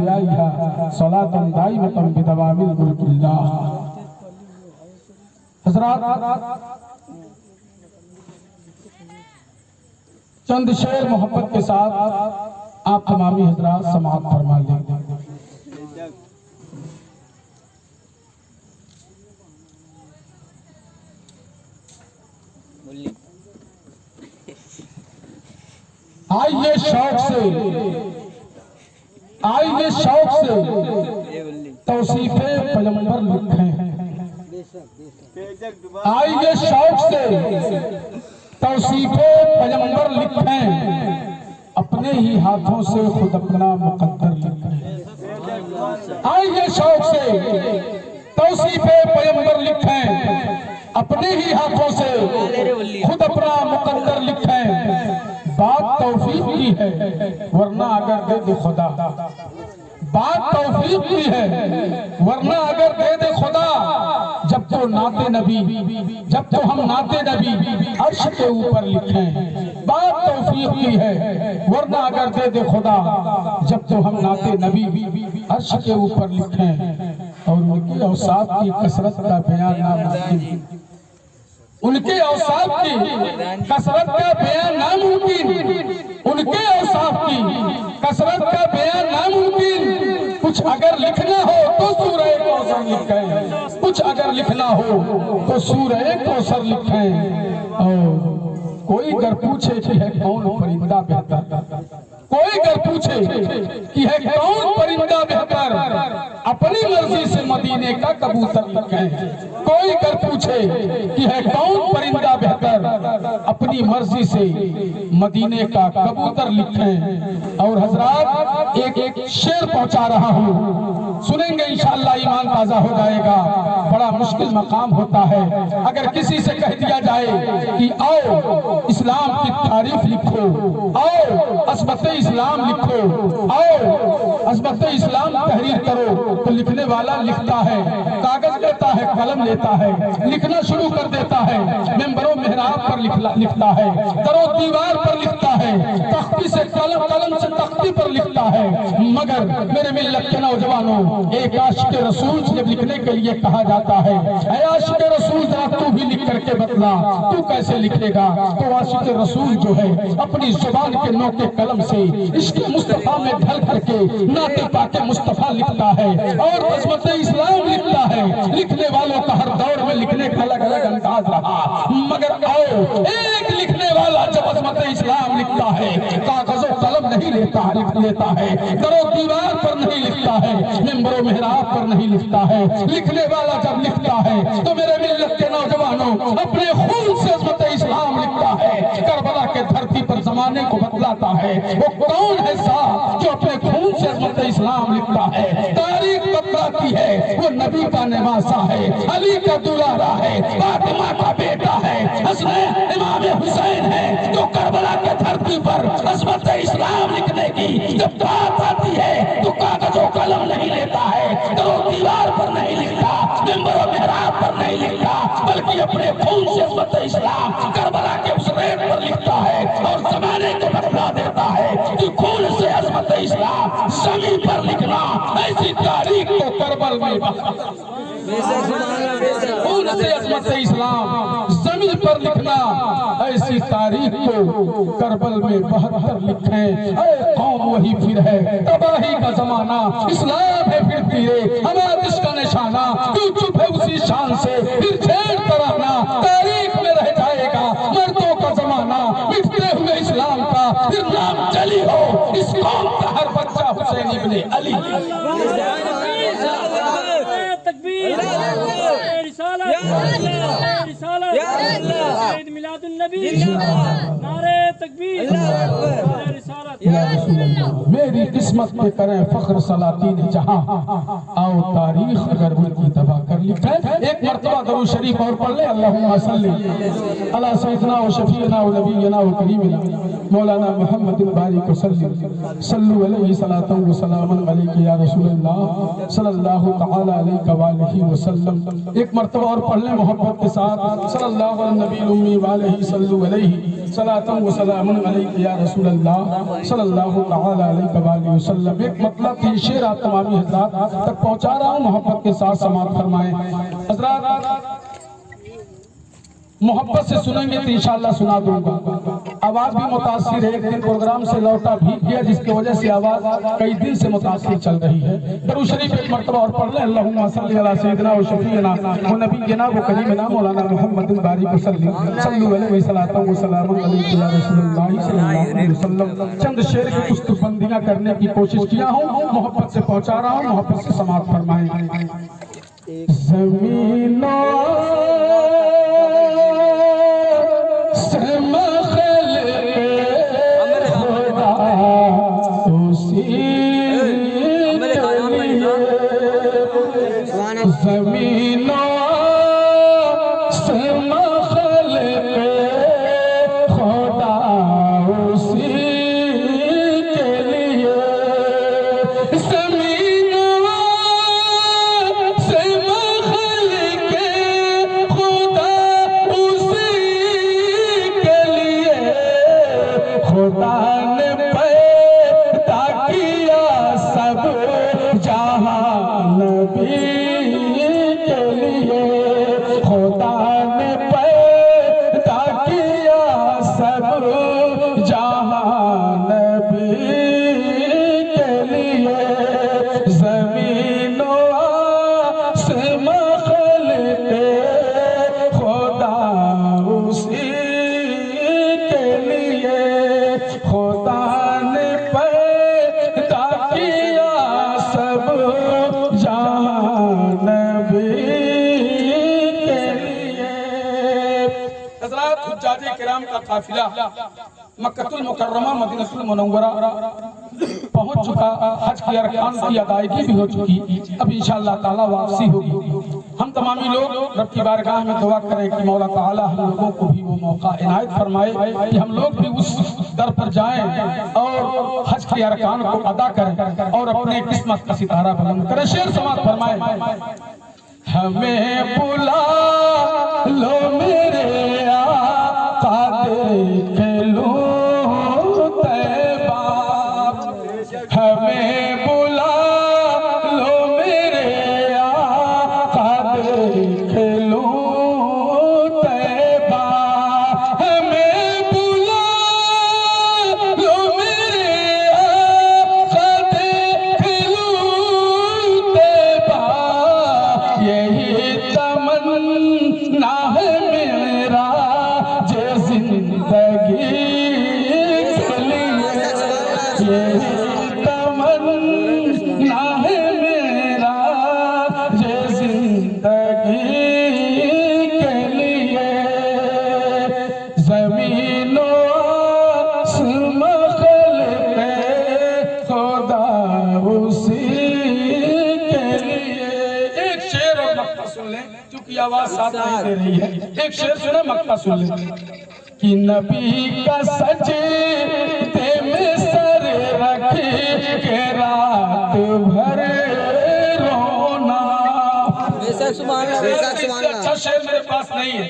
ذرائها صلاة دائمة بدوام الملك اللہ۔ حضرات چند شعر محبت کے ساتھ آپ تمامی حضرات سماعت فرما لیں۔ آئیے شوق سے توصیف پیغمبر لکھیں، آئیے شوق سے توصیف پیغمبر لکھیں، اپنے ہی ہاتھوں سے خود اپنا مقدر لکھیں۔ آئیے شوق سے توصیف پیغمبر لکھیں، اپنے ہی ہاتھوں سے خود اپنا مقدر لکھیں۔ بات توفیق کی ہے ورنہ اگر دے دے خدا، بات توفیق کی ہے ورنہ اگر دے دے خدا، جب تو نعت نبی، جب تو ہم نعت نبی عرش کے اوپر لکھیں۔ بات توفیق کی ہے ورنہ اگر دے دے خدا، جب تو ہم نعت نبی عرش کے اوپر لکھیں۔ اور ان کی اوصاف کی کثرت کا بیان ناممکن، ان کے اوصاف کی کثرت کا بیان ناممکن، ان کے اوصاف کی کثرت کا بیان ناممکن۔ کچھ اگر لکھنا ہو تو سورہ کوثر لکھیں، کچھ اگر لکھنا ہو تو سورہ کوثر لکھیں۔ اور کوئی گر پوچھے کہ ہے کون پرندہ بہتر، کوئی گر پوچھے کہ ہے کون پرندہ بہتر، اپنی مرضی سے مدینے کا کبوتر لکھیں۔ کوئی گر پوچھے کہ ہے کون پرندہ بہتر، اپنی مرضی سے مدینے کا کبوتر لکھیں۔ اور حضرات ایک شعر پہنچا رہا ہوں، سنیں گے انشاءاللہ ایمان تازہ ہو جائے گا۔ بڑا مشکل مقام ہوتا ہے اگر کسی سے کہہ دیا جائے کہ آؤ اسلام کی تعریف لکھو، آؤ عظمت اسلام لکھو، آؤ عظمت اسلام تحریر کرو، تو لکھنے والا لکھتا ہے، کاغذ لیتا ہے، قلم لیتا ہے، لکھنا شروع کر دیتا ہے، ممبر و محراب پر لکھتا ہے، در و دیوار پر لکھتا ہے، تختی سے قلم سے تختی پر لکھتا ہے۔ مگر میرے ملت کے نوجوانوں، ایک عاشق رسول سے جب لکھنے کے لیے کہا جاتا ہے، اے عاشق رسول ذرا تو بھی لکھ کر کے بتلا، تو کیسے لکھے گا؟ تو عاشق رسول جو ہے اپنی زبان کے نوکے قلم سے عشق مصطفیٰ میں ڈھل کر کے نعت پاک مصطفیٰ لکھتا ہے اور عظمت اسلام لکھتا ہے۔ لکھنے والوں کا ہر دور میں لکھنے کا الگ الگ انداز رہا، مگر آؤ ایک لکھنے والا جب عظمت اسلام لکھتا ہے، کاغذ و قلم نہیں لیتا ہے، در و دیوار پر نہیں لکھتا ہے، ممبر و محراب پر نہیں لکھتا ہے۔ لکھنے والا جب لکھتا ہے تو میرے ملت کے نوجوانوں اپنے خون سے عظمت اسلام لکھتا ہے، کربلا کے دھرتی پر زمانے کو بتلاتا ہے۔ وہ کون ہے ذات جو اپنے خون سے عظمت اسلام لکھتا ہے؟ تاریخ بتلاتی ہے وہ نبی کا نواسا ہے، علی کا دلارا ہے، فاطمہ کا بیٹا ہے، حسین امام حسین ہے، جو کربلا کے دھرتی پر عظمت اسلام لکھنے کی جب بات آتی ہے تو کاغذ و قلم نہیں لیتا ہے، در و دیوار پر نہیں لکھتا، ممبر و محراب پر نہیں لکھتا، بلکہ اپنے خون سے عظمت اسلام کربلا کے اس ریت پر لکھتا ہے اور زمانے کو بتلا دیتا ہے کہ خون سے عظمت اسلام زمین پر لکھنا ایسی تاریخ کو کربل میں خون سے عظمت اسلام زمین پر لکھنا ایسی تاریخ کو کربل میں 72 لکھیں۔ اے قوم وہی پھر ہے تباہی کا زمانہ، اسلام ہے پھر تیرے حمادش کا نشانہ، کیوں چپ ہے اسی شان سے پھر چھیڑ ترانا، تاریخ میں رہ جائے گا مردوں کا زمانہ، مٹتے ہوئے اسلام کا پھر نام جلی ہو اس قوم کا ہر بچہ حسین ابن علی۔ تکبیر رسالت عید میلاد النبی، نعرہ تکبیر رسالت۔ میری قسمت پہ کریں فخر سلاطین جہاں، آؤ تاریخ اگر ان کی تباہ کر لکھیں۔ ایک مرتبہ درود شریف اور پڑھ لیں، اللہم صلی علی سیدنا و شفیعنا و نبینا و کریمنا مولانا محمد بارک وسلم، صلو علیہ صلاۃ و سلام علیک یا رسول اللہ صلی اللہ تعالی علیہ وآلہ وسلم۔ ایک مرتبہ اور پڑھ لیں محبت کے ساتھ، صلی اللہ علیہ نبی الامی وآلہ صلو علیہ صلاۃ و سلام علیک یا رسول اللہ صلی اللہ تعالی علیہ وآلہ وسلم. ایک مطلب تھی شعر آپ تمامی حضرات تک پہنچا رہا ہوں، محبت کے ساتھ سماعت فرمائیں. حضرات محبت سے سنیں گے تو انشاءاللہ سنا دوں گا. آواز بھی متاثر ہے، ایک دن پروگرام سے لوٹا بھی گیا جس کی وجہ سے آواز کئی دن سے متاثر چل رہی ہے. درود شریف ایک مرتبہ اور پڑھ لیں. اللہم صلی علی سیدنا و شفیعنا و نبینا و کریمنا مولانا محمد بارک وسلم صلو علیہ وسلم و سلام علیہ یا رسول اللہ صلی اللہ علیہ وسلم. چند شعر کی کچھ بندیاں کرنے کی کوشش کیا ہوں، محبت سے پہنچا رہا ہوں، محبت سے سماعت فرمائیں. زمین زمین سے مخلق خدا اسی کے لیے، زمین سے مخلق خدا اسی کے لیے، خدا نے پیدا کیا سب جہاں نبی کے لیے، خدا نے پیدا کیا سب جہاں نبی کے لیے، زمین و آسمان خلق خدا اسی کے لیے، خدا نے پیدا کیا سب جہاں نبی کے لیے. حضرات حجاج کرام کا قافلہ مکہ المکرمہ مدینہ المنورہ پہنچ چکا. حج کی ارکان کی ادائیگی بھی ہو چکی، اب انشاءاللہ تعالی واپسی ہوگی. ہم تمامی لوگ رب کی بارگاہ میں دعا کریں کہ مولا تعالی ہم لوگوں کو بھی وہ موقع عنایت فرمائے کہ ہم لوگ بھی اس در پر جائیں اور حج کی ارکان کو ادا کریں اور اپنے قسمت کا ستارہ بلند کریں. شعر سماعت فرمائیں. ہمیں بلا لو میرے آقا دیکھ لوں طیبہ، ہمیں بلا لو میرے آقا دیکھ لوں طیبہ، ہمیں بلا لو میرے آقا دیکھ لوں طیبہ، یہی تمنا ہے میرا جو زندگی کے لیے، یہی تمنا ہے میرا جو زندگی کے لیے، زمین و آسمان خلق خدا اسی کے لیے. ایک شعر اور مقطع سن لیں کیونکہ آواز ساتھ نہیں دے رہی ہے. ایک شعر سنیں، مقطع سن لیں. کہ نبی کا سجدے میں سر رکھ کے رات بھر رونا. اچھا شعر میرے پاس نہیں ہے.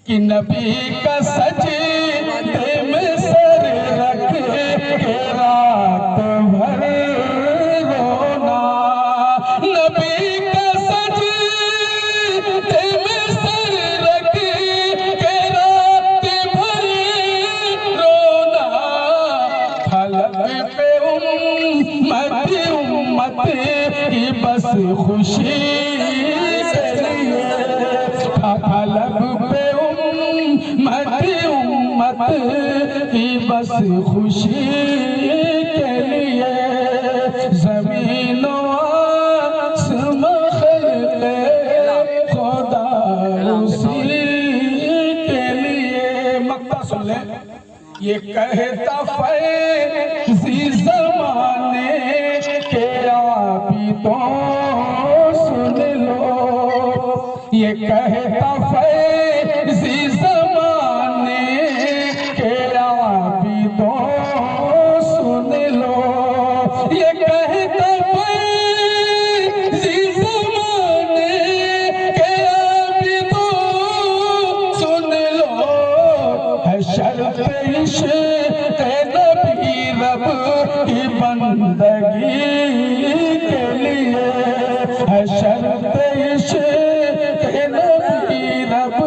کہ نبی کا سجدے میں سر رکھ کے رات بھر رونا، نبی کا سجدے میں سر رکھ کے رات بھر رونا، حلق پہ امت کی بس خوشی کے لیے، حلق پہ امت کی بس خوشی کے لیے، زمین و آسمان خلق خدا اسی کے لیے. مقطع سن لیں. یہ کہتا فیضی زمانے کے عابدوں سن لو، یہ کہتا فیضی زمانے کے عابدوں سن لو، یہ کہتا فیضی زمانے کے عابدوں سن لو، ہے شرط عشق نبی رب ہے شرط عشق نبی رب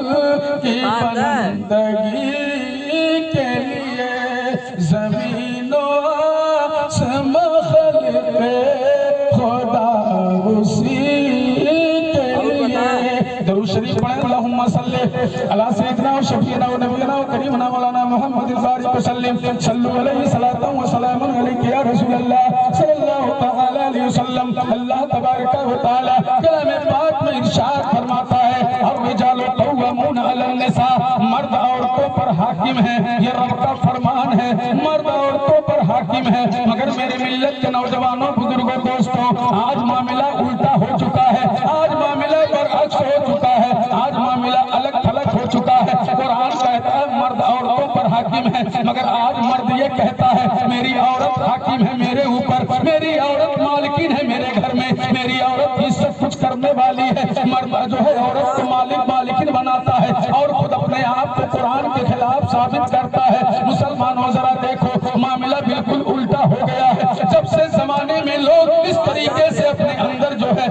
کی بندگی کے لیے زمین و آسمان خلق خدا اسی کے لیے درود شریف پڑھیں اللہم صلی علی سیدنا و شفیعنا و نبینا و کریمنا مولانا محمد الفارق وسلم صلو علیہ صلاۃ و سلام علیک یا رسول اللہ صلی اللہ تعالی علیہ وسلم اللہ تبارک و تعالی کلام پاک میں ارشاد فرماتا ہے الرجال قوامون علی النساء مرد عورتوں پر حاکم ہیں یہ رب کا فرمان ہے مرد عورتوں پر حاکم ہے مگر میرے ملت کے نوجوانوں بزرگوں دوستوں آج معاملہ الٹا ہو چکا ہے آج معاملہ برعکس ہو چکا ہے آج معاملہ الگ تھلگ ہو چکا ہے قرآن کہتا ہے مرد عورتوں پر حاکم ہے مگر آج مرد یہ کہتا ہے میری عورت حاکم ہے میرے اوپر میری عورت مالکین ہے میرے گھر میں میری عورت ہی سب کچھ کرنے والی ہے مرد جو ہے عورت کو مالکین بناتا ہے اور خود اپنے آپ کو قرآن کے خلاف ثابت کرتا ہے مسلمانوں ذرا دیکھو معاملہ بالکل الٹا ہو گیا ہے جب سے زمانے میں لوگ اس طریقے سے اپنے اندر جو ہے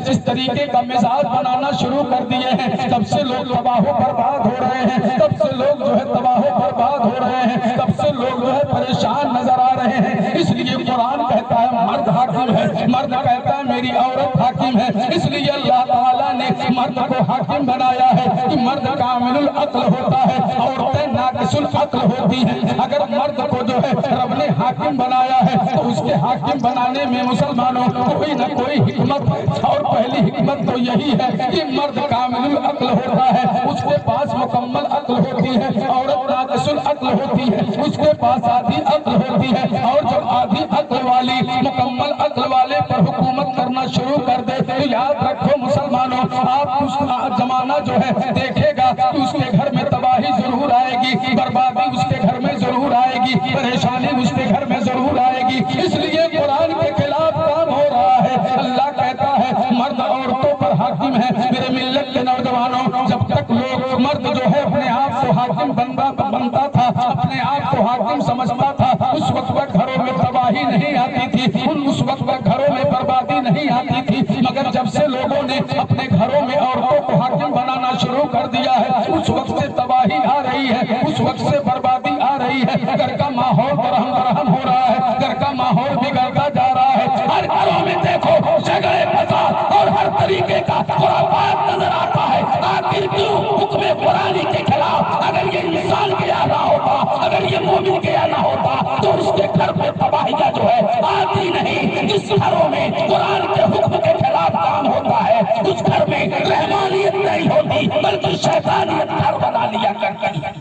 اس طریقے کا مزاج بنانا شروع کر دیے ہیں تب سے لوگ تباہ و برباد ہو رہے ہیں تب سے لوگ جو ہے تباہ و برباد ہو رہے ہیں تب سے لوگ جو ہے پریشان نظر آ رہے ہیں اس لیے قرآن کہتا ہے مرد حاکم ہے مرد کہتا ہے میری عورت حاکم ہے اس لیے اللہ تعالیٰ نے مرد کو حاکم بنایا ہے کہ مرد کامل العقل ہوتا ہے عورتیں ناقص العقل ہوتی ہیں اگر مرد کو جو ہے رب نے حاکم بنایا ہے تو اس کے حاکم بنانے میں مسلمانوں کوئی نہ کوئی حکمت ہے اور پہلی حکمت تو یہی ہے کہ مرد کامل العقل ہوتا ہے اس کے پاس مکمل عقل ہوتی ہے عورت ناقص العقل ہوتی ہے اس کے پاس آدھی عقل ہوتی ہے اور جب آدھی عقل والی مکمل عقل والے پر حکومت کرنا شروع کر دے تو یاد رکھو مسلمانوں آپ اس زمانہ جو ہے دیکھے گا کہ اس کے گھر میں تباہی ضرور آئے گی بربادی اس کے گھر میں ضرور آئے گی پریشانی اس کے گھر میں ضرور آئے گی اس لیے قرآن کے خلاف کام ہو رہا ہے اللہ کہتا ہے مرد عورتوں پر حاکم ہے میرے ملت کے نوجوانوں جب تک لوگ مرد جو ہے اپنے آپ کو حاکم بنتا تھا اپنے آپ کو حاکم سمجھتا تھا اس وقت گھروں میں تباہی نہیں آتی تھی اس وقت گھروں میں بربادی نہیں آتی تھی مگر جب سے لوگوں نے اپنے گھروں میں عورتوں کو حاکم بنانا شروع کر دیا ہے اس وقت سے تباہی آ رہی ہے اس وقت سے بربادی آ رہی ہے گھر کا ماحول برہم ہو رہا ہے گھر کا ماحول بگڑتا جا رہا ہے ہر گھروں میں دیکھو جھگڑے فساد اور ہر طریقے کا خرافات نظر آتا ہے آخر کیوں حکم قرآن کے خلاف اگر یہ انسان کیا نہ ہوتا اگر یہ مومن کیا نہ ہوتا تو اس کے گھر پہ تباہیاں جو ہے آتی نہیں جس گھروں میں قرآن کے حکم کے خلاف کام ہوتا ہے اس گھر میں رحمانیت نہیں ہوتی بلکہ شیطانیت گھر بنا لیا کرتی ہے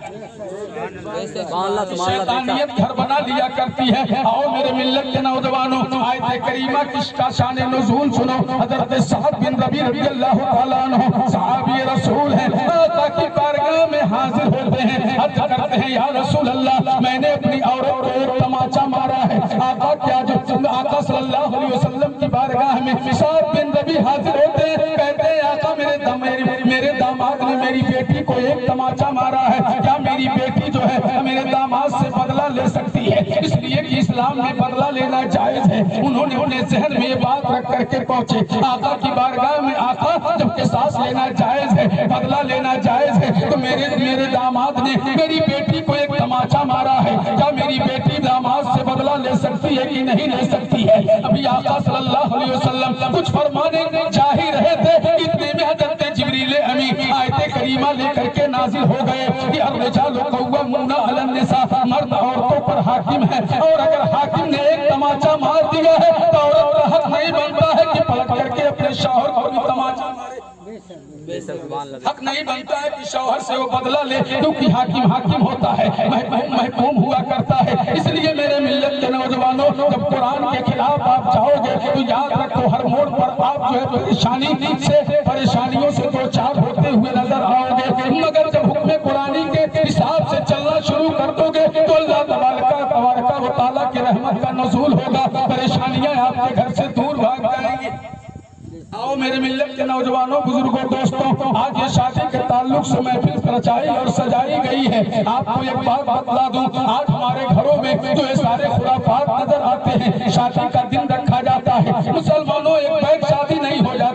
شیطانیت گھر بنا لیا کرتی ہے آؤ میرے ملت کے نوجوانوں آیت کریمہ کس کا شان نزول سنو حضرت سعد بن ربی رضی اللہ تعالیٰ عنہ صحابی رسول ہیں آقا کی بارگاہ میں حاضر ہوتے ہیں عرض کرتے ہیں یا رسول اللہ میں نے اپنی عورت کو ایک تماچا مارا ہے آقا کیا جو آقا صلی اللہ علیہ وسلم کی بارگاہ میں سعد بن ربی حاضر ہوتے ہیں کہتے ہیں آقا میرے داماد نے میری بیٹی کو ایک تماچا مارا ہے کیا میری بیٹی جو ہے میرے داماد سے بدلہ لے سکتی ہے اس لیے کہ اسلام میں بدلہ لینا جائز ہے انہوں نے انہیں ذہن میں یہ بات رکھ کر کے پہنچے آقا کی بارگاہ میں آقا جب کہ سانس لینا جائز ہے بدلہ لینا جائز ہے تو میرے داماد نے میری بیٹی کو ایک تماچا مارا ہے کیا میری بیٹی داماد سے بدلہ لے سکتی ہے کہ نہیں لے سکتی ہے ابھی آقا صلی اللہ علیہ وسلم کچھ فرمانے چاہ ہی رہے تھے اتنے میں حضرت جبریل امی آیت کریمہ لے کر کے نازل ہو گئے کہ الرجال قوامون علی النساء مرد عورتوں پر حاکم ہے اور اگر حاکم نے ایک تماچا مار دیا ہے تو عورت کا حق نہیں بنتا ہے کہ پلٹ کر کے اپنے شوہر کو بھی تماچا مارے حق نہیں بنتا ہے کہ شوہر سے وہ بدلہ لے کیونکہ حاکم ہوتا ہے محکوم ہوا کرتا ہے اس لیے میرے ملت کے نوجوانوں جب قرآن کے خلاف آپ جاؤ گے تو یاد رکھو ہر موڑ پر آپ جو ہے پریشانیوں سے دو چار ہوتے ہوئے نظر آؤ گے مگر جب حکم قرآنی کے حساب سے چلنا شروع کر دو گے تو اللہ تبارک و تعالیٰ کی رحمت کا نزول ہوگا پریشانیاں آپ کے گھر سے دور بھاگ جائیں گی آؤ میرے ملت کے نوجوانوں بزرگوں دوستوں آج یہ شادی کے تعلق سے محفل رچائی اور سجائی گئی ہے آپ کو ایک بات بتلا دوں آج ہمارے گھروں میں جو یہ سارے خرافات نظر آتے ہیں شادی کا دن رکھا جاتا ہے مسلمانوں ایک بیگ شادی نہیں ہو جاتی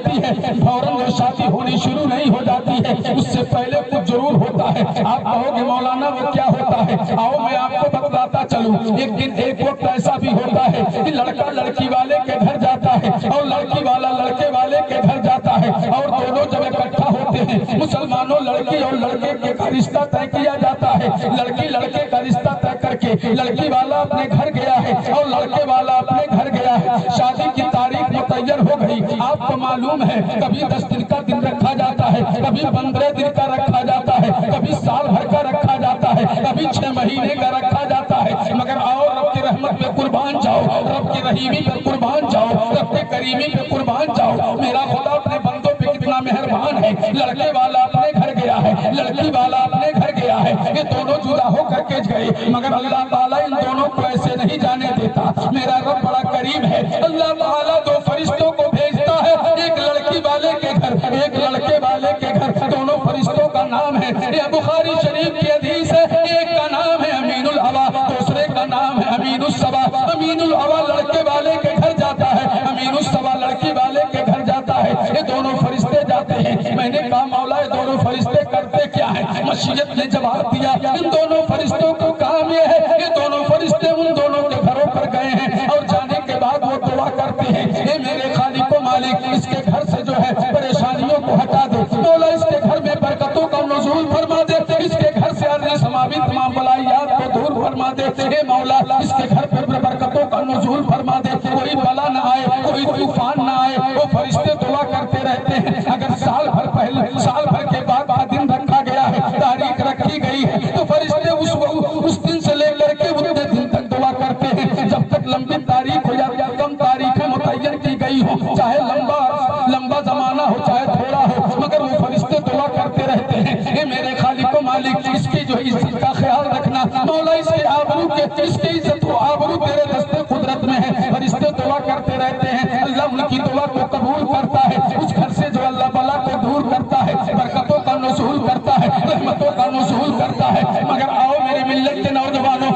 होनी शुरू नहीं हो जाती है, उससे पहले कुछ जरूर होता है। आप कहोगे मौलाना वो क्या होता है? आओ मैं आपको बतलाता चलूं। एक दिन एक वक्त ऐसा भी होता है कि लड़का लड़की वाले के घर जाता है और लड़की वाला लड़के वाले के घर जाता है, और दोनों जब इकट्ठा होते हैं, मुसलमानों लड़की और लड़के के का रिश्ता तय किया जाता है। लड़की लड़के का रिश्ता तय करके लड़की वाला अपने घर गया है और लड़के वाला अपने घर गया है। शादी की तारीख मुतय्यर हो गई। आपको मालूम है कभी 10 दिन का दिन रखा जाता है, कभी 15 दिन का रखा जाता है, कभी साल भर का रखा जाता है, कभी 6 महीने का रखा जाता है। मगर आओ रब की रहमत पे कुर्बान जाओ, रब की रहीमी पे कुर्बान जाओ, रब की करीमी पे कुर्बान जाओ। मेरा खुदा अपने बंदों पे कितना मेहरबान है। लड़के वाला अपने घर गया है, लड़की वाला अपने घर गया है। ये दोनों जुदा हो करके गए, मगर अल्लाह ताला इन दोनों को ऐसे नहीं जाने देता। मेरा रब बड़ा करीम है। अल्लाह ताला 2 फरिश्तों को भेजता है, एक लड़की वाले के घर, एक लड़के वाले के घर। दोनों फरिश्तों का नाम है, ये बुखारी शरीफ की हदीस है। एक का नाम है अमीनुल हवा, दूसरे का नाम है अमीनुस सबा। अमीनुल हवा लड़के वाले के घर जाता है, अमीनुस सबा लड़की वाले के घर जाता है। ये दोनों फरिश्ते जाते हैं। मैंने कहा मौला ये दोनों फरिश्ते करते क्या है? मशीयत ने जवाब दिया, इन दोनों फरिश्तों को काम ये है, ये दोनों फरिश्ते उन दोनों के घरों पर गए हैं और जाने के बाद वो दुआ करते हैं, ये मेरे खालिक को मालिक इसके घर से जो है परेशानियों को हटा दे, मौला इसके घर में बरकतों का नुज़ूल फरमा दे, इसके घर से अर्ज़ समावी तमाम बलाइयात को दूर फरमा दे। हे मौला इसके घर पर बरकतों का नुज़ूल फरमा दे, कोई बला न आए, कोई तूफान न आए। वो फरिश्ते दुआ करते रहते हैं। अगर साल भर के बाद का दिन रखा गया है, तारीख रखी गई है, तो फरिश्ते उस दिन से लेकर के उतने दिन तक दुआ करते हैं जब तक लंबी तारीख हो या कम तारीखें मुतय्यन की गई हो, चाहे लंबा जमाना हो चाहे थोड़ा हो, मगर वो फरिश्ते दुआ करते रहते हैं। ये मेरे खालिक को मालिक इसकी जो इज्जत का ख्याल रखना, मौला इसके आबरू के इसकी इज्जत व आबरू तेरे दस्ते कुदरत में है। फरिश्ते दुआ करते रहते हैं, अल्लाह उनकी दुआ को कबूल करता है। उस घर से जो अल्लाह बला को दूर करता है, बरकतों का नुज़ूल करता है, रहमतों का नुज़ूल करता है। मगर आओ मेरी मिल्लत के नौजवानों,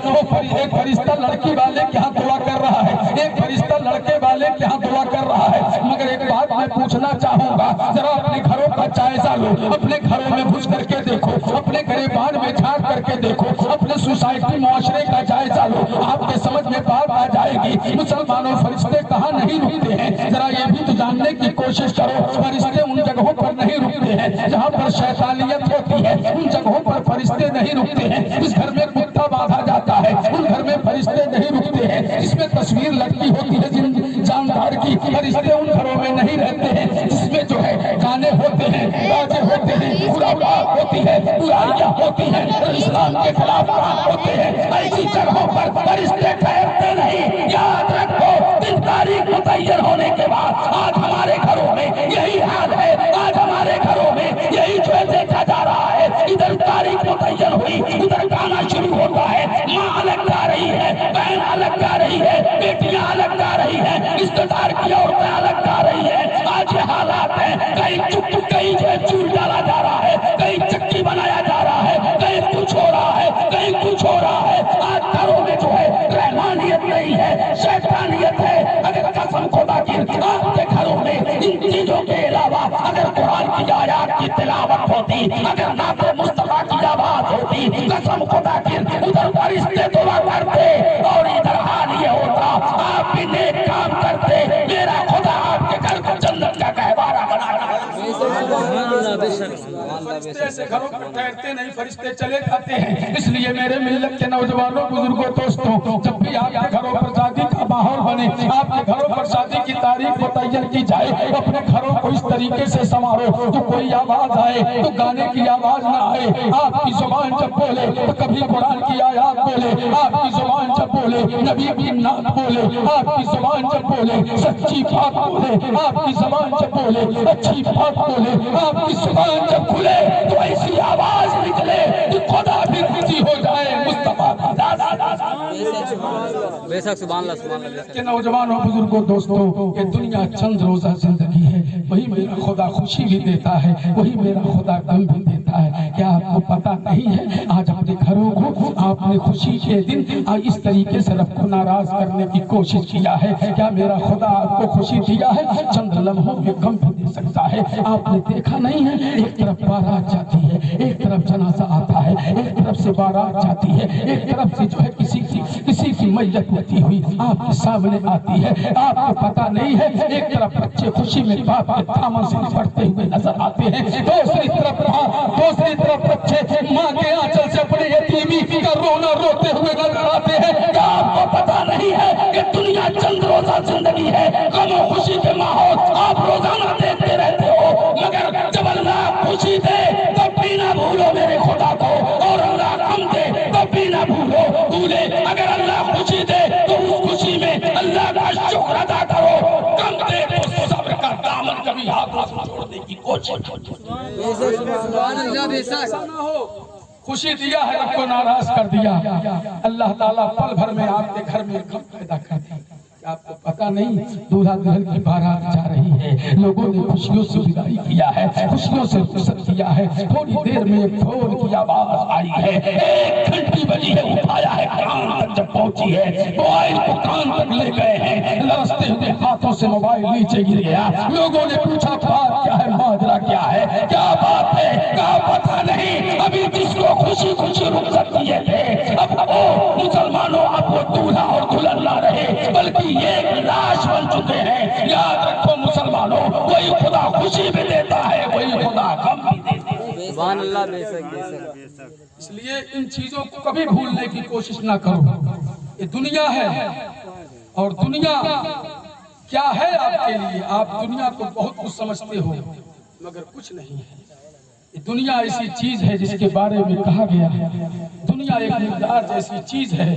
एक फरिश्ता लड़की वाले के यहाँ दुआ कर रहा है, एक फरिश्ता लड़के वाले के यहाँ दुआ कर रहा है। मगर एक बात मैं पूछना चाहूंगा, जरा अपने घरों का जायजा लो, अपने घरों में घुस करके देखो, अपने गरीबान में झांक करके देखो, अपने सोसाइटी मुआशरे का जायजा लो, आपके समझ में बात आ जाएगी। मुसलमानों फरिश्ते कहाँ नहीं रुकते हैं, जरा ये भी तो जानने की कोशिश करो। फरिश्ते उन जगहों पर नहीं रुकते हैं जहाँ पर शैतानियत होती है, उन जगहों पर फरिश्ते नहीं रुकते हैं। इस घर में कुत्ता बांधा जाता है, उन घर में फरिश्ते नहीं रुकते हैं। इसमें तस्वीर लगती होती है जानदार की, फरिश्ते उन घरों में नहीं रहते हैं। जिसमें जो है गाने होते हैं, बाजे होते हैं, खुराबात होती है, बुराइयां होती हैं, इस्लाम के खिलाफ काम होते हैं, ऐसी जगहों पर फरिश्ते ठहरते नहीं। याद रखो, दिन तारीख मुतय्यर होने के बाद आज हमारे घरों में यही हाल है, आज हमारे घरों में यही जो है देखा जा रहा है। इधर तारीख मुतय्यर हुई, उधर गाना शुरू होता है, माँ अलग गा रही है, बहन अलग गा रही है, बेटियां अलग गा रही है, रिश्तेदार की औरतें अलग गा रही है। आज ये हालात है, कहीं जो है चूल डाला जा रहा है, कहीं चक्की बनाया जा रहा है, कहीं कुछ हो रहा है, कहीं कुछ हो रहा है। आज घरों में जो है रहमानियत नहीं है, शैतानियत है। अगर कसम खुदा की आपके घरों में इन चीजों के अलावा अगर कुरान की आयत की तिलावत होती, अगर नाते मुस्तफा की आवाज होती, कसम खुदा की उधर फरिश्ते दुआ करते और इधर हाल ये होता आप भी नेक काम करते, मेरा खुदा आपके घर को जन्नत का गहवारा बना देता। ऐसे घरों पर ठहरते नहीं, फरिश्ते चले जाते हैं। इसलिए मेरे मिल्लत के नौजवानों, बुजुर्गों, दोस्तों, जब भी आपके घरों पर शादी का माहौल बने, आपके घरों पर शादी की तारीख मुतय्यर की जाए, अपने घरों को इस तरीके से संवारो तो कोई आवाज आए तो गाने की आवाज ना आए। आपकी जुबान जब बोले तो कभी कुरान की आयत बोले, आपकी जुबान जब बोले नबी की नात बोले, आपकी जुबान जब बोले सच्ची बात बोले, आपकी जुबान जब बोले अच्छी बात बोले, आपकी जुबान जब खुले तो ऐसी आवाज निकले कि खुदा भी खुशी हो जाए। मुस्तफा बेशक सुभान अल्लाह, सुभान अल्लाह। के नौजवानों, बुजुर्गों, दोस्तों, ये दुनिया चंद रोजा जिंदगी है। वही मेरा खुदा खुशी भी देता है, वही मेरा खुदा गम भी देता है। क्या आपको पता नहीं है आज अपने घरों को आपने खुशी के दिन इस तरीके से रब को नाराज करने की कोशिश किया है? क्या मेरा खुदा आपको खुशी दिया है? चंद लम्हों में गम भी दे सकता है। आपने देखा नहीं है, एक तरफ बारात जाती है, एक तरफ जनाजा आता है, एक तरफ से बारात जाती है, एक तरफ से जो है किसी की मैयत होती हुई आपके सामने आती है। आपको पता नहीं है, एक तरफ बच्चे खुशी में बाप के दामन से लिपटते हुए नजर आते हैं, दूसरी तरफ बच्चे माँ के आंचल से अपने यतीमी का रोना रोते हुए नजर आते हैं। क्या आपको पता नहीं है कि दुनिया चंद रोजा जिंदगी है, गम और खुशी के माहौल आप रोजाना देखते रहते हो, मगर जब अल्लाह खुशी दे तब भी ना भूलो मेरे खुदा को, और अल्लाह गम दे तब भी ना भूले। अगर अल्लाह खुशी दे तो उस खुशी में अल्लाह का शुक्र अदा करो, गम दे तो सब्र का दामन कभी हाथों से छोड़ने की कोशिश ना हो। खुशी दिया है, रब को नाराज कर दिया, अल्लाह ताला पल भर में आपके घर में गम पैदा कर दिया। आपको पता नहीं, दूल्हा दुल्हन की बारात जा रही है, लोगों ने खुशियों से विदाई किया है, खुशियों से रुखसत किया है। थोड़ी देर में फोन की आवाज आई है, 1 घंटी बजी है, उठाया है, कान तक जब पहुंची है, मोबाइल को कान तक ले गए हैं, लरसते हुए हाथों से मोबाइल नीचे गिर गया। लोगों ने पूछा बात क्या है, माजरा क्या है, क्या बात है? क्या पता नहीं, अभी जिसको खुशी खुशी रुखसत किए थे, अब वो मुसलमानों अब वो दूल्हा और दुल्हन ना रहे, बल्कि एक लाश बन चुके हैं। याद रखो मुसलमानों, वही खुदा खुशी भी देता है, वही खुदा गम भी देता है। सुभान अल्लाह, बेशक। इसलिए इन चीजों को कभी भूलने की कोशिश ना करो। ये दुनिया है, और दुनिया क्या है आपके लिए? आप दुनिया को बहुत कुछ समझते हो, मगर कुछ नहीं है। ये दुनिया ऐसी चीज है जिसके बारे में कहा गया है, दुनिया एक मुर्दार जैसी चीज है,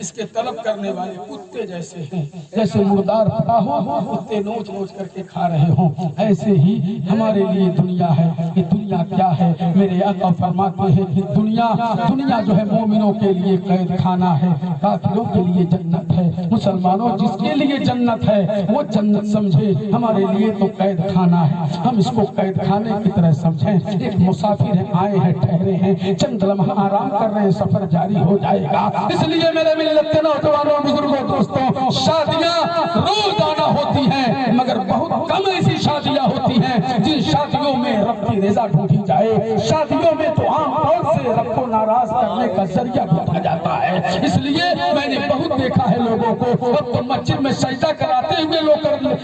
इसके तलब करने वाले कुत्ते जैसे हैं। जैसे मुर्दार पड़ा हो, कुत्ते नोच नोच करके खा रहे हो, ऐसे ही हमारे लिए दुनिया है। ये दुनिया क्या है? मेरे आका फरमाते हैं कि दुनिया जो है मोमिनों के लिए कैद खाना है, काफिरों के लिए जन्नत है। मुसलमानों, जिसके लिए जन्नत है वो जन्नत समझे, हमारे लिए तो कैद खाना है, हम इसको कैद खाने की तरह समझें। एक मुसाफिर है, आए हैं, ठहरे हैं, चंद लम्हा आराम कर रहे हैं, सफर जारी हो जाएगा। इसलिए मेरे मिल्लत के नौजवानों, बुजुर्गों, दोस्तों, शादियां रोजाना होती हैं, मगर बहुत कम ऐसी शादियां होती हैं जिन शादियों में रब की रज़ा ढूंढी जाए। शादियों में तो आमतौर से रब को नाराज करने का जरिया ढूंढा जाता है। इसलिए मैंने बहुत देखा है लोगों को, तो मस्जिद में सजदा कराते हुए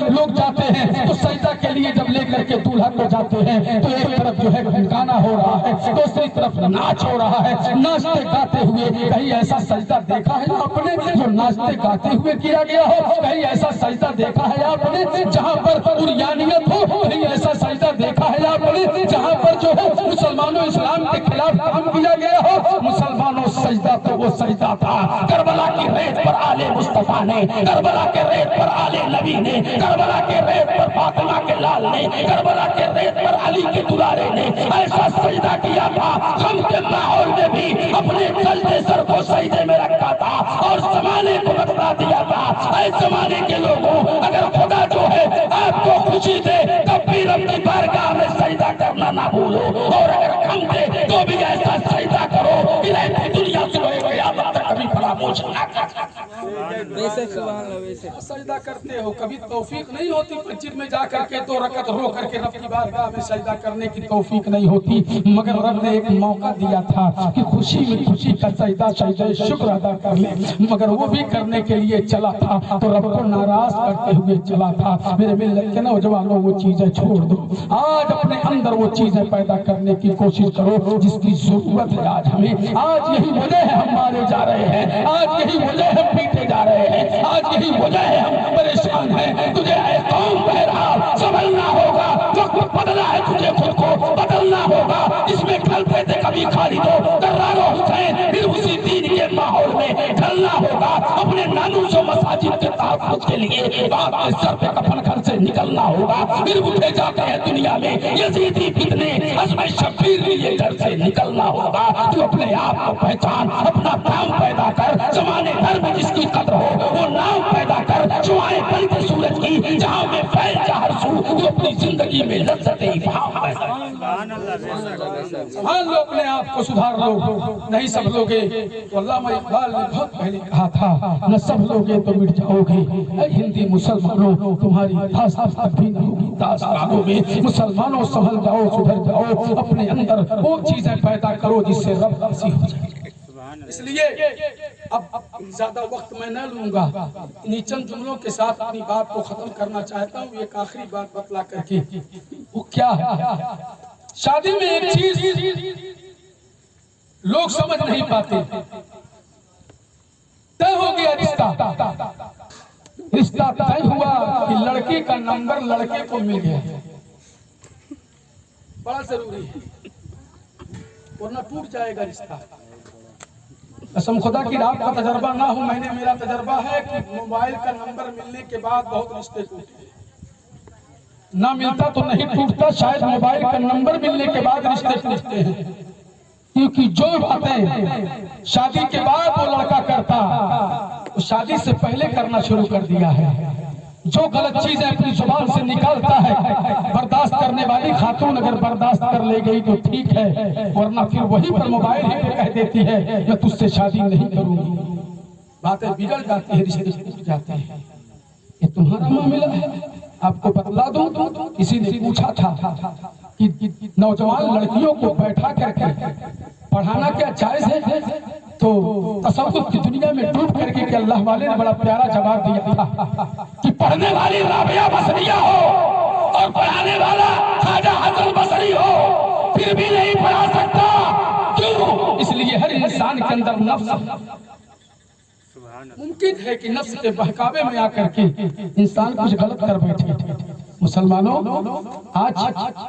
लोग जाते हैं, तो सजदा के लिए जब लेकर के दूल्हा को जाते हैं तो एक तरफ जो है गाना हो रहा है, दूसरी तरफ नाच हो रहा है। नाचते गाते हुए कहीं ऐसा सजदा देखा है आपने जो नाचते गाते हुए किया गया हो? कहीं ऐसा सजदा देखा है आपने जहाँ पर उरियानियत हो? कहीं ऐसा सजदा देखा है आपने जहाँ पर जो है मुसलमानों इस्लाम के खिलाफ काम किया गया हो? मुसलमानों, सजदा तो वो सजदा था करबला की रेत पर आले मुस्तफा ने, करबला के रेत पर आले नबी ने, करबला के रेत पर फातिमा के लाल ने, करबला के रेत पर अली के दुलारे ने ऐसा सजदा किया था। हम के माहौल में भी अपने चलते सर को सजदे में रखा था और जमाने को बता दिया था, ऐ जमाने के लोगों, अगर खुदा जो है आपको खुशी दे तब भी रब की बारगाह में सजदा करना ना भूलो, और अगर गम दे तो भी ऐसा सजदा करो कि रहती दुनिया सुबह क़यामत तक कभी फरामोश ना कर। बेशक, सुभान अल्लाह, बेशक। सजदा करते हो, कभी तौफीक नहीं होती मस्जिद में जा करके 2 रकत रो करके रब की बारगाह में सजदा करने की तौफीक नहीं होती, मगर रब ने एक मौका दिया था कि खुशी में खुशी का सजदा शुक्र अदा कर ले, मगर वो भी करने के लिए चला था तो रब को नाराज करते हुए चला था। मेरे मिल्लत के नौजवानों, वो चीजें छोड़ दो, आज अपने अंदर वो चीजें पैदा करने की कोशिश करो जिसकी जरूरत है आज हमें। आज यही वजह है हम मारे जा रहे हैं, आज यही वजह है हम पीटे जा रहे हैं, आज यही वजह है हम परेशान हैं। तुझे ऐ कौम बहरहाल संभलना होगा, वक्त बदला है, तुझे खुद को बदलना होगा। इसमें ढलते थे कभी खालिदो दर्रारो हुसैन, फिर उसी दीन के माहौल में ढलना होगा। अपने नानूस और मसाजिद के तहफ़्फ़ुज़ के लिए बाप के सर पे कफन घर से निकलना होगा। फिर उठे जाते हैं दुनिया में यजीदी फितने, अज़्म शब्बीर लिए घर से निकलना होगा। तू अपने आप को पहचान, अपना नाम पैदा कर, जमाने भर में जिसकी कद्र हो वो नाम पैदा कर। जुआएं बनती सूरज की जहाँ में फैल जा हर सू, वो अपनी जिंदगी में लज्जत इफ़हाम पैदा करे। मान लो अपने आप को सुधार लो, नहीं सब लोगे तो अल्लामा इकबाल ने बहुत पहले कहा था, न सब लोगे तो मिट जाओगे। ऐ हिंदी मुसलमानों, तुम्हारी दास तक भी न होगी दास कानों में। मुसलमानों संभल जाओ, सुधर जाओ, अपने अंदर वो चीजें पैदा करो जिससे रब राज़ी हो जाए। इसलिए अब ज्यादा वक्त मैं न लूंगा, इन्हीं चंद जुमलों के साथ अपनी बात को खत्म करना चाहता हूँ। एक आखिरी बात बतला करके, वो क्या है, शादी में एक चीज लोग समझ नहीं पाते, तय हो गया रिश्ता, रिश्ता तय हुआ कि लड़की का नंबर लड़के को मिल गया, बड़ा जरूरी है वरना टूट जाएगा रिश्ता। कसम खुदा की आपका तजर्बा ना हो, मैंने मेरा तजर्बा है कि मोबाइल का नंबर मिलने के बाद बहुत रिश्ते टूटे, ना मिलता तो नहीं टूटता, शायद मोबाइल का नंबर मिलने के बाद रिश्ते टूटते हैं। क्योंकि जो बातें शादी के बाद वो लड़का करता तो शादी से पहले करना शुरू कर दिया है। जो गलत चीजें अपनी जुबान से निकालता है, बर्दाश्त करने वाली खातून अगर बर्दाश्त कर ले गई तो ठीक है, वरना फिर वही पर मोबाइल ही पे कह देती है मैं तुझसे शादी नहीं करूंगी। बातें बिगड़ जाती है, रिश्ते टूट जाते हैं। ये तुम्हारा मामला है, आपको बतला दूं, किसी ने पूछा था कि नौजवान लड़कियों को बैठा करके पढ़ाना क्या जायज है, तो तसव्वुफ की दुनिया में डूब करके कि अल्लाह वाले ने बड़ा प्यारा जवाब दिया था कि पढ़ने वाली राबिया बसरिया हो और पढ़ाने वाला ख्वाजा हसन बसरी हो, फिर भी नहीं पढ़ा सकता। क्यों? इसलिए हर इंसान के अंदर नफ्स, मुमकिन है कि नफ्स के बहकावे में आकर के इंसान कुछ गलत कर बैठे। मुसलमानों, आज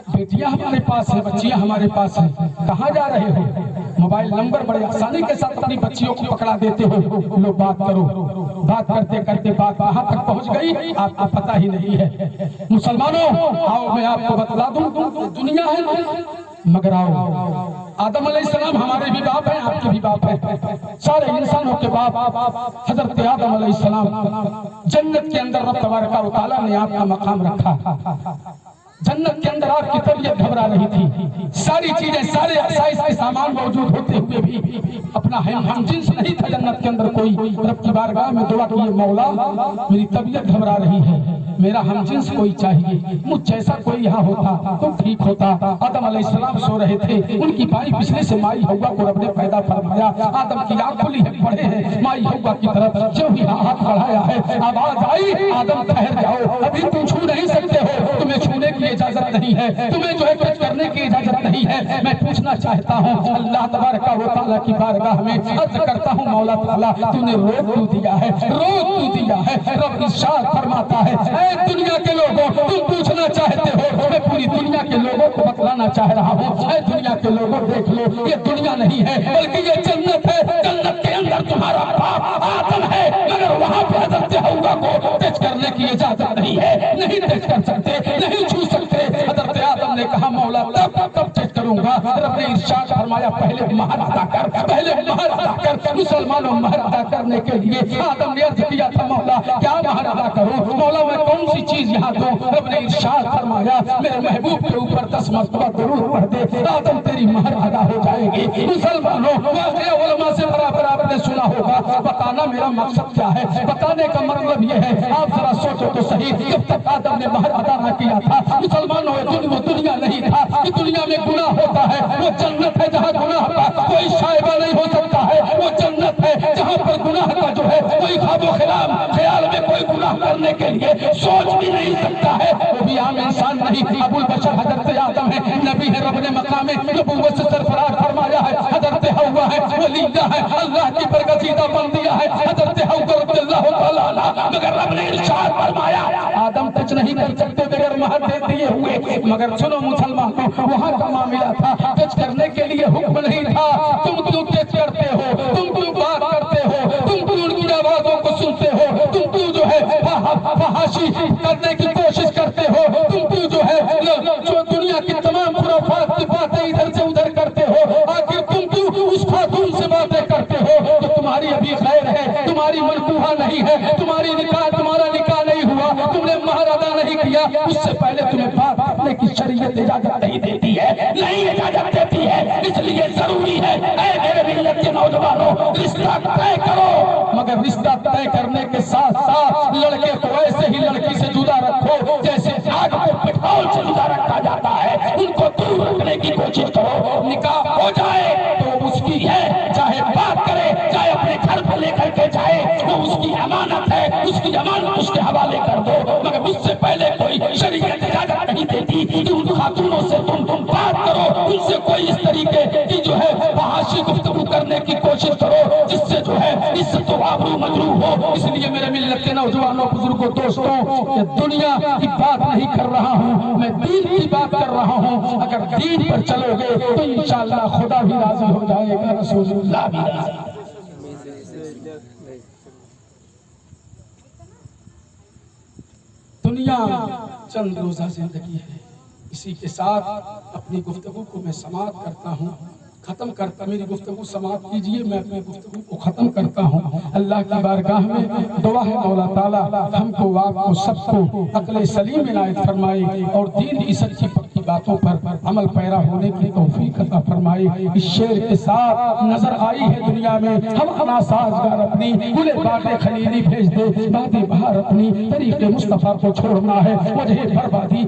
बेटियां हमारे पास है, बच्चियां हमारे पास है, कहाँ जा रहे हो? मोबाइल नंबर बड़े आसानी के साथ अपनी बच्चियों को पकड़ा देते हो, लो बात करो। बात करते करते बात कहाँ तक पहुँच गई आपको पता ही नहीं है। मुसलमानों, आओ मैं आपको बतला दूं, दुनिया है मगर आओ, आदम अलैहिस्सलाम हमारे भी बाप हैं, आपके भी बाप हैं, सारे इंसानों के बाप हजरत आदम अलैहिस्सलाम। जन्नत के अंदर रब तबारक व तआला ने आपका मकाम रखा। जन्नत के अंदर आपकी तबीयत घबरा रही थी, सारी चीजें, सारे आसाइश के सामान मौजूद होते हुए भी अपना हम जिन्स नहीं था जन्नत के अंदर कोई। रब की बारगाह में दुआ किए, मौला मेरी तबीयत घबरा रही है, मेरा हम जिन्स कोई चाहिए, मुझ जैसा कोई यहाँ होता तो ठीक होता। आदम अलैहिस्सलाम सो रहे थे, उनकी बाई पिछले से माई हव्वा को रब ने पैदा फरमाया। आदम की आंख खुली है, पड़े हैं माई हव्वा की तरफ, जो ही हाथ बढ़ाया है आवाज आई, आदम ठहर जाओ, अभी तुम छू नहीं सकते हो, तुम्हें छूने की इजाजत नहीं है, तुम्हें जो है कुछ करने की इजाजत नहीं है। मैं पूछना चाहता हूँ अल्लाह तबारक व तआला की बारगाह में अर्ज करता हूँ, मौला ताला तूने रोक क्यों दिया है, रोक क्यों दिया है? रब इरशाद फरमाता है, ऐ दुनिया के लोगों तुम पूछना चाहते हो, मैं पूरी दुनिया के लोगों को बतलाना चाह रहा हूँ। ऐ दुनिया के लोगों देख लो, ये दुनिया नहीं है बल्कि ये जन्नत है। जन्नत के अंदर तुम्हारा बाप आदम है, मगर वहाँ पे हजरत हव्वा को टच करने की इजाजत नहीं है, नहीं टच कर सकते, नहीं छू सकते। हजरत आदम ने कहा मौला कब टच करूंगा? रब ने इरशाद फरमाया पहले महर अदा कर, पहले महर अदा कर। मुसलमानों, महर अदा करने के लिए आदम ने अर्ज किया था मौला क्या महर अदा करूं, मौला मैं कौन सी चीज यहाँ दूं? रब ने इरशाद फरमाया मेरे महबूब के ऊपर 10 मरतबा दुरूद पढ़ दे, आदम तेरी महर अदा हो जाएगी। मुसलमानों, वाक़या उलमा से बराबर आपने सुना होगा, बताना मेरा मकसद क्या है, बताने का मतलब ये है, आप जरा सोचो तो सही, जब तक आदम ने महर अदा न किया था मुसलमानों वो दुनिया नहीं था कि दुनिया में गुनाह होता है, वो जन्नत है जहाँ गुनाह का कोई शायबा नहीं हो सकता है, वो जन्नत है जहाँ पर गुनाह का जो है कोई ख्वाबो ख्याल में कोई गुनाह करने के लिए सोच भी नहीं सकता है, वो भी आम इंसान नहीं। अबुल बशर हजरत आदम है, नबी है, रब ने मकाम नबुव्वत से सरफराज फरमाया है। हजरत हव्वा है, वलीदा है, अल्लाह की बरगजीदा बंदिया है हजरत हव्वा रज़ियल्लाहु तआला अन्हा, मगर रब ने इरशाद फरमाया आदम टच नहीं कर सकते बगैर महर दे दिए हुए। मगर सुनो मुसलमानों, वहाँ का मामला था टच करने के लिए हुक्म नहीं था। तुम क्यों टच करते हो, तुम क्यों बात करते हो, तुम क्यों उनकी आवाजों को सुनते हो, तुम क्यों जो है फहाशी करने की कोशिश करते हो, तुम क्यों जो है जो दुनिया की तमाम खुराफात की बातें इधर से उधर करते हो, आखिर तुम क्यों उस खातून से बातें करते हो तो तुम्हारी अभी खैर है, तुम्हारी मनसूहा नहीं है, तुम्हारा निकाह नहीं हुआ, तुमने महर अदा नहीं किया, उससे سے پہلے تمہیں بات کرنے کی شریعت اجازت نہیں دیتی ہے، نہیں اجازت دیتی ہے، اس لیے ضروری ہے اے میرے ملت کے نوجوانوں رشتہ طے کرو، مگر رشتہ طے کرنے کے ساتھ ساتھ لڑکے کو ایسے ہی لڑکی سے جدا رکھو جیسے آگ کو پٹرول سے جدا رکھا جاتا ہے، ان کو دور رکھنے کی کوشش کرو، نکاح ہو جائے تو اس کی ہے، چاہے بات کرے چاہے اپنے گھر پہ لے کر کے جائے، وہ اس کی امانت ہے، اس کی امانت اس کے حوالے کر دو، مگر اس سے پہلے کوئی شریعت اجازت نہیں دیتی کہ ان خاتونوں سے تم بات کرو، ان سے کوئی اس طریقے کی جو ہے فحاشی گفتگو کرنے کی کوشش کرو جس سے جو ہے عزت و آبرو مجروح ہو۔ اس لیے میرے ملت کے نوجوانوں بزرگوں دوستوں کہ دنیا کی بات نہیں کر رہا ہوں، میں دین کی بات کر رہا ہوں، اگر دین پر چلو گے تو انشاءاللہ خدا بھی راضی ہو جائے گا، رسول اللہ بھی راضی۔ دنیا چند روزہ زندگی ہے، اسی کے ساتھ اپنی گفتگو کو میں سماعت کرتا ہوں، ختم کرتا، میری گفتگو سماعت کیجئے، میں اپنی گفتگو کو ختم کرتا ہوں۔ اللہ کی بارگاہ میں دعا ہے مولا تعالیٰ ہم کو آپ کو سب کو عقل سلیم عنایت فرمائے اور دین کی سچی پکی باتوں پر عمل پیرا ہونے کی توفیق عطا فرمائے۔ اس شعر کے ساتھ نظر آئی ہے دنیا میں ہم انا سازگار اپنی گلے باغ خلیلی بھیج دے، باد بہار اپنی طریق مصطفیٰ کو چھوڑنا ہے، وجہ بربادی